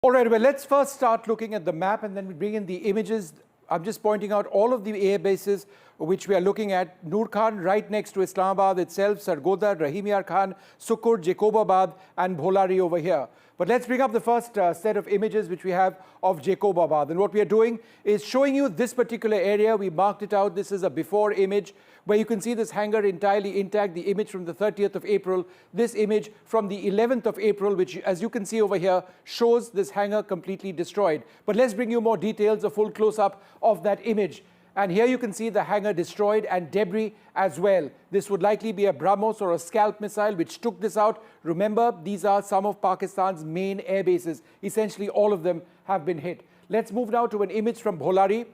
All right, well, let's first start looking at the map and then we bring in the images. I'm just pointing out all of the air bases which we are looking at. Noor Khan right next to Islamabad itself, Sargodha, Rahim Yar Khan, Sukur, Jacobabad and Bholari over here. But let's bring up the first set of images which we have of Jacobabad. And what we are doing is showing you this particular area. We marked it out. This is a before image where you can see this hangar entirely intact, the image from the 30th of April, this image from the 11th of April, which as you can see over here, shows this hangar completely destroyed. But let's bring you more details, a full close-up of that image. And here you can see the hangar destroyed and debris as well. This would likely be a BrahMos or a Scalp missile which took this out. Remember, these are some of Pakistan's main air bases. Essentially, all of them have been hit. Let's move now to an image from Bholari.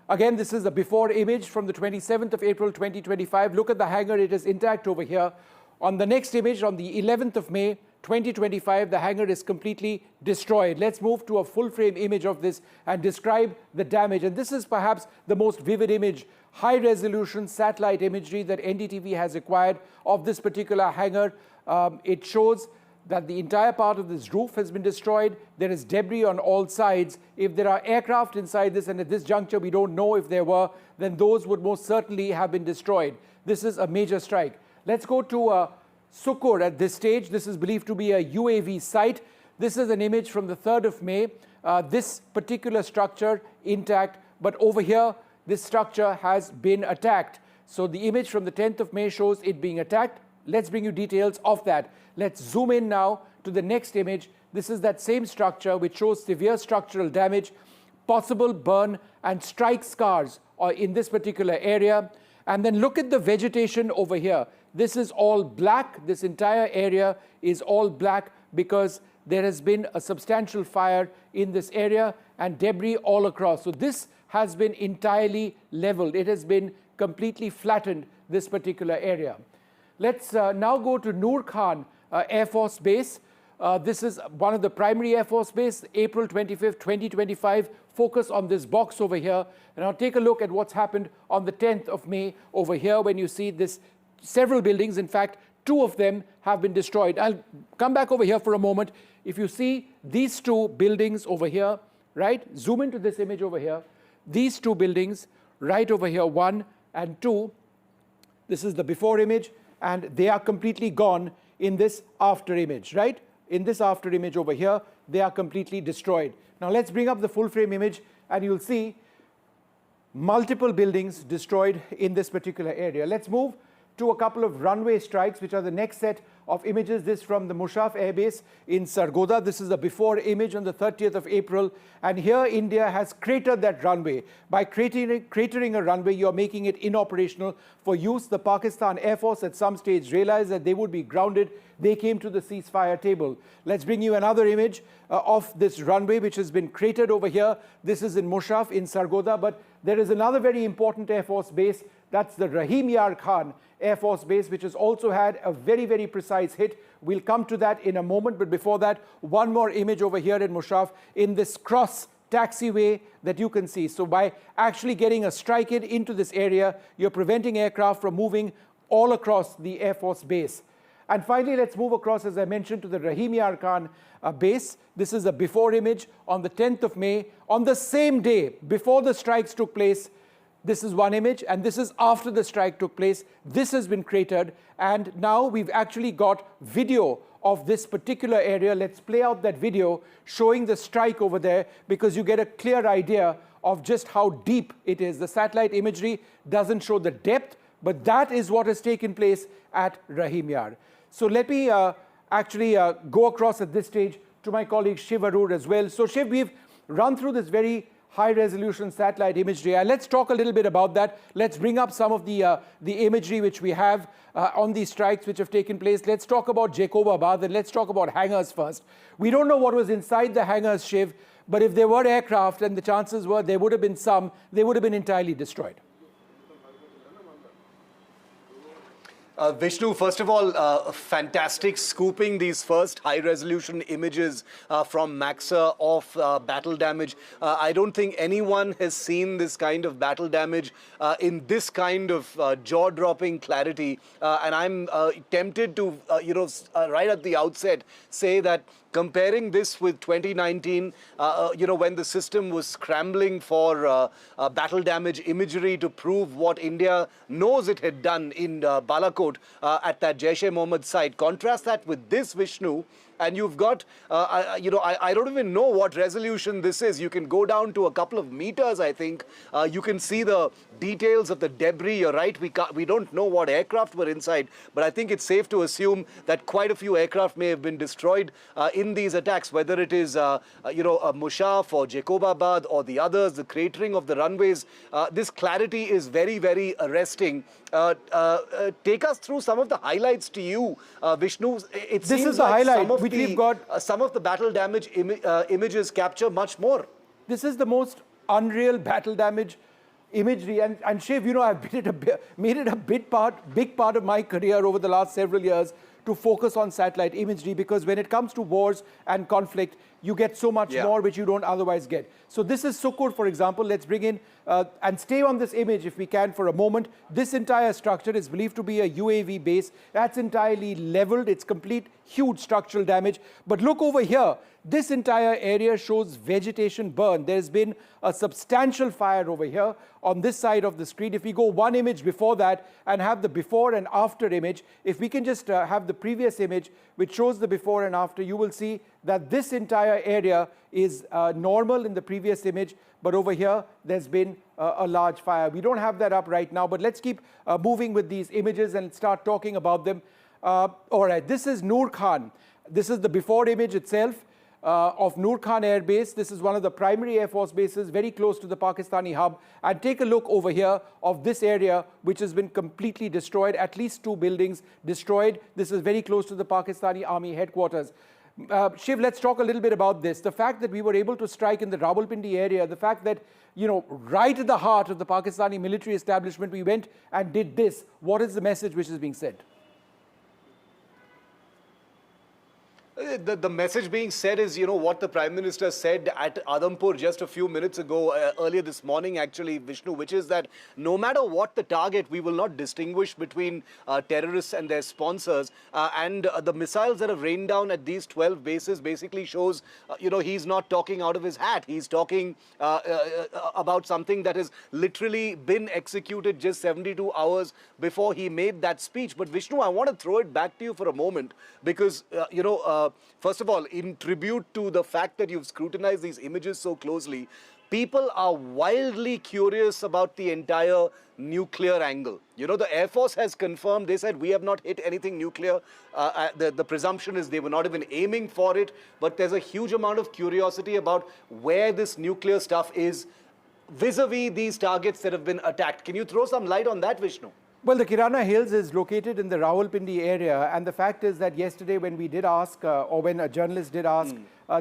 Again, this is a before image from the 27th of April 2025. Look at the hangar, it is intact over here. On the next image, on the 11th of May 2025, the hangar is completely destroyed. Let's move to a full frame image of this and describe the damage. And this is perhaps the most vivid image, high resolution satellite imagery that NDTV has acquired of this particular hangar. It shows that the entire part of this roof has been destroyed. There is debris on all sides. If there are aircraft inside this, and at this juncture we don't know if there were, then those would most certainly have been destroyed. This is a major strike. Let's go to Sukur at this stage. This is believed to be a UAV site. This is an image from the 3rd of May. This particular structure intact, but over here, this structure has been attacked. So the image from the 10th of May shows it being attacked. Let's bring you details of that. Let's zoom in now to the next image. This is that same structure which shows severe structural damage, possible burn and strike scars in this particular area. And then look at the vegetation over here. This is all black. This entire area is all black because there has been a substantial fire in this area and debris all across. So this has been entirely leveled. It has been completely flattened, this particular area. Let's now go to Noor Khan Air Force Base. This is one of the primary Air Force Base, April 25th, 2025. Focus on this box over here. And I'll take a look at what's happened on the 10th of May over here when you see this. Several buildings, in fact, 2 of them have been destroyed. I'll come back over here for a moment. If you see these 2 buildings over here, right? Zoom into this image over here. These 2 buildings right over here, 1 and 2. This is the before image, and they are completely gone in this after image, right? In this after image over here, they are completely destroyed. Now let's bring up the full frame image and you'll see multiple buildings destroyed in this particular area. Let's move to a couple of runway strikes, which are the next set of images. This from the Musharraf Air Base in Sargodha. This is the before image on the 30th of April. And here India has cratered that runway. By cratering a runway, you're making it inoperational for use. The Pakistan Air Force at some stage realized that they would be grounded. They came to the ceasefire table. Let's bring you another image of this runway, which has been cratered over here. This is in Musharraf in Sargodha. But there is another very important Air Force base. That's the Rahim Yar Khan Air Force Base, which has also had a very, very precise hit. We'll come to that in a moment. But before that, one more image over here in Musharraf in this cross taxiway that you can see. So by actually getting a strike into this area, you're preventing aircraft from moving all across the Air Force Base. And finally, let's move across, as I mentioned, to the Rahim Yar Khan base. This is a before image on the 10th of May. On the same day, before the strikes took place, this is one image, and this is after the strike took place. This has been cratered, and now we've actually got video of this particular area. Let's play out that video showing the strike over there because you get a clear idea of just how deep it is. The satellite imagery doesn't show the depth, but that is what has taken place at Rahim Yar. So let me actually go across at this stage to my colleague Shiv Arur as well. So Shiv, we've run through this very high-resolution satellite imagery. Let's talk a little bit about that. Let's bring up some of the imagery which we have on these strikes which have taken place. Let's talk about Jacobabad and let's talk about hangars first. We don't know what was inside the hangars, Shiv, but if there were aircraft, and the chances were there would have been some, they would have been entirely destroyed. Vishnu, first of all, fantastic scooping these first high-resolution images from Maxar of battle damage. I don't think anyone has seen this kind of battle damage in this kind of jaw-dropping clarity. And I'm tempted to, right at the outset, say that comparing this with 2019, when the system was scrambling for battle damage imagery to prove what India knows it had done in Balakot at that Jaish-e-Mohammed site. Contrast that with this, Vishnu, and you've got, I don't even know what resolution this is. You can go down to a couple of meters, I think. You can see the details of the debris. You're right, we don't know what aircraft were inside, but I think it's safe to assume that quite a few aircraft may have been destroyed in these attacks, whether it is, Mushaf or Jacobabad or the others, the cratering of the runways. This clarity is very, very arresting. Take us through some of the highlights to you, Vishnu. It seems like some of the battle damage images capture much more. This is the most unreal battle damage imagery. And Shiv, I've made it a big part of my career over the last several years to focus on satellite imagery, because when it comes to wars and conflict, you get so much more which you don't otherwise get. So this is Sukkur, for example. Let's bring in and stay on this image if we can for a moment. This entire structure is believed to be a UAV base. That's entirely leveled. It's complete, huge structural damage. But look over here. This entire area shows vegetation burn. There's been a substantial fire over here on this side of the screen. If we go one image before that and have the before and after image, if we can just have the previous image which shows the before and after, you will see that this entire area is normal in the previous image, but over here there's been a large fire. We don't have that up right now, but let's keep moving with these images and start talking about them. All right, this is Noor Khan. This is the before image itself of Noor Khan Air Base. This is one of the primary Air Force bases very close to the Pakistani hub. And take a look over here of this area which has been completely destroyed, at least 2 buildings destroyed. This is very close to the Pakistani Army headquarters. Shiv, let's talk a little bit about this. The fact that we were able to strike in the Rawalpindi area, the fact that, right at the heart of the Pakistani military establishment, we went and did this. What is the message which is being said? The message being said is, what the Prime Minister said at Adampur just a few minutes ago, earlier this morning actually, Vishnu, which is that no matter what the target, we will not distinguish between terrorists and their sponsors. And the missiles that have rained down at these 12 bases basically shows, he's not talking out of his hat. He's talking about something that has literally been executed just 72 hours before he made that speech. But Vishnu, I want to throw it back to you for a moment because, first of all, in tribute to the fact that you've scrutinized these images so closely, people are wildly curious about the entire nuclear angle. The Air Force has confirmed, they said, we have not hit anything nuclear. The presumption is they were not even aiming for it, but there's a huge amount of curiosity about where this nuclear stuff is vis-a-vis these targets that have been attacked. Can you throw some light on that, Vishnu? Well, the Kirana Hills is located in the Rawalpindi area, and the fact is that yesterday when we did ask, or when a journalist did ask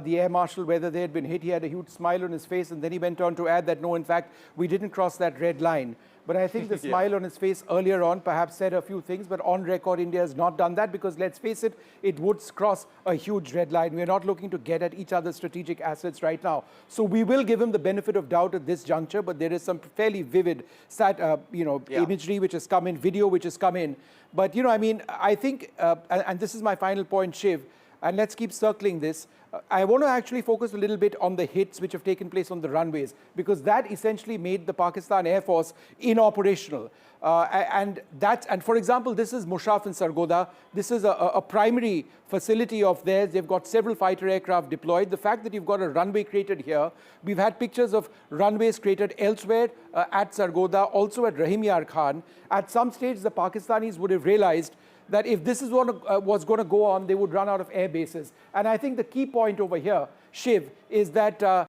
the Air Marshal whether they had been hit, he had a huge smile on his face, and then he went on to add that no, in fact, we didn't cross that red line. But I think the smile on his face earlier on perhaps said a few things, but on record, India has not done that because, let's face it, it would cross a huge red line. We're not looking to get at each other's strategic assets right now. So we will give him the benefit of doubt at this juncture, but there is some fairly vivid imagery which has come in, video which has come in. But, I think, and this is my final point, Shiv, and let's keep circling this. I want to actually focus a little bit on the hits which have taken place on the runways, because that essentially made the Pakistan Air Force inoperational. And for example, this is Mushaf in Sargodha. This is a primary facility of theirs. They've got several fighter aircraft deployed. The fact that you've got a runway cratered here, we've had pictures of runways cratered elsewhere at Sargodha, also at Rahim Yar Khan. At some stage, the Pakistanis would have realized that if this is what was going to go on, they would run out of air bases. And I think the key point over here, Shiv, is that